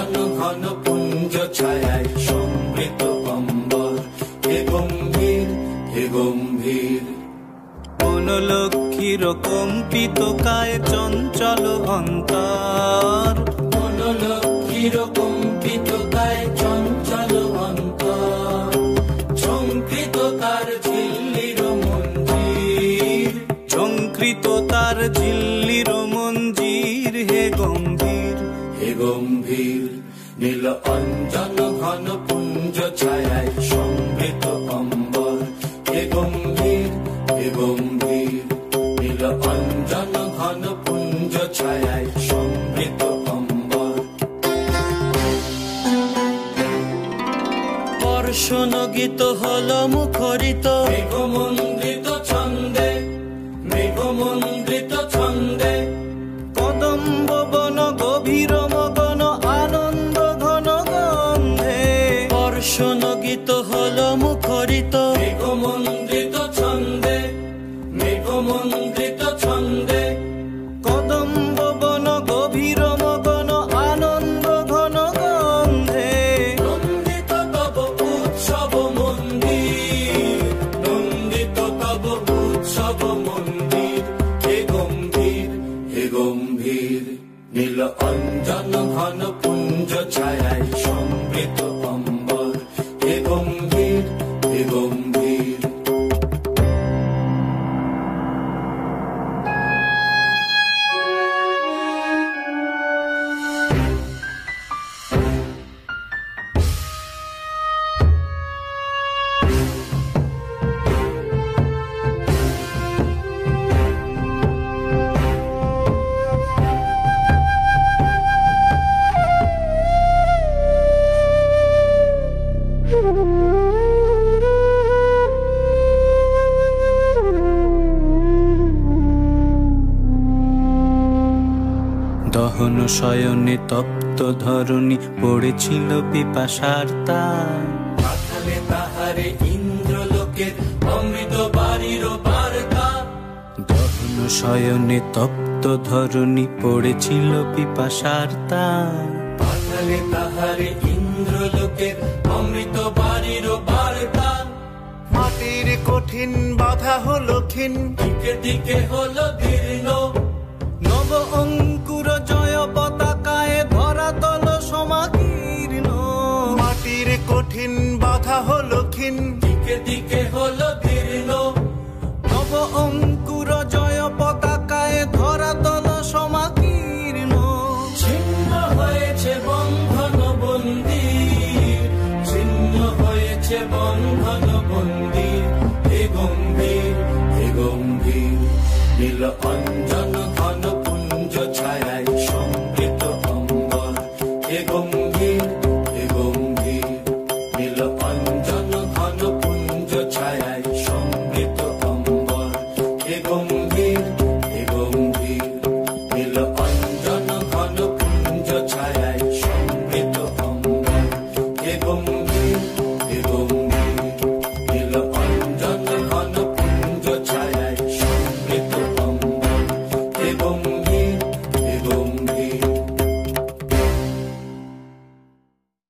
অঞ্জন ঘন পুঞ্জ ছায়ায় সমৃত অম্বর, হে গম্ভীর হে গম্ভীর। বনলক্ষ্মীর কম্পিত কায় চঞ্চল অন্তর, বনলক্ষ্মীর কম্পিত কায় চঞ্চল অন্তর। ঝঙ্কৃত তার ঝিল্লির মঞ্জির, ঝঙ্কৃত তার ঝিল্লির মঞ্জির, হে গম্ভীর হে গম্ভীর। নীল অঞ্জন ঘন পুঞ্জ ছায়ায় সমৃত অম্বর, হে গম্ভীর হে গম্ভীর। নীল অঞ্জন ঘন পুঞ্জ ছায়ায় সমৃত অম্বর। বর্ষণ গীত হল মুখরিত মেঘমন্দ্রিত ছন্দে, মেঘমন্দ্রিত ছন্দে। কদম্ব বন গভীর মগন আনন্দ ঘন গন্ধে। বর্ষণ গীত হল মুখরিত মেঘমন্দ্রিত ছন্দে, মেঘমন্দ্রিত ছন্দে। কদম্ব বন গভীর মগন আনন্দ ঘন গন্ধে। নন্দিত তব উৎসব মন্দির, নন্দিত তব উৎসব মন্দির, হে গম্ভীর হে গম্ভীর। নীল অঞ্জন ঘন পুঞ্জ ছায়ায় সমৃত অম্বর, হে গম্ভীর হে গম্ভীর। দহন শয়নে তপ্ত ধরণী পড়েছিল পিপাসার তার। পাঠালে তাহারে ইন্দ্রলোকের অমৃত বাড়ির বার্তা। দহন শয়নে তপ্ত ধরণী পড়েছিল পিপাসার তার। পাঠালে তাহারে ইন্দ্রলোকের অমৃত বাড়ির বার্তা। মাটির কঠিন বাধা হলো ক্ষীণ, দিকে দিকে হলো দীর্ণ। নব অঙ্কুর জয় পতাকায় ধরাতল সমাকীর্ণ। মাটির কঠিন বাধা হলো ক্ষীণ, দিকে দিকে হলো দীর্ণ। নব অঙ্কুর জয় পতাকায় ধরাতল সমাকীর্ণ। ছিন্ন হয়েছে বন্ধন বন্দির, ছিন্ন হয়েছে বন্ধন বন্দির, হে গম্ভীর হে গম্ভীর। নীল অঞ্জন ঘন পুঞ্জ ছায়ায় সমৃত অম্বর, হে গম্ভীর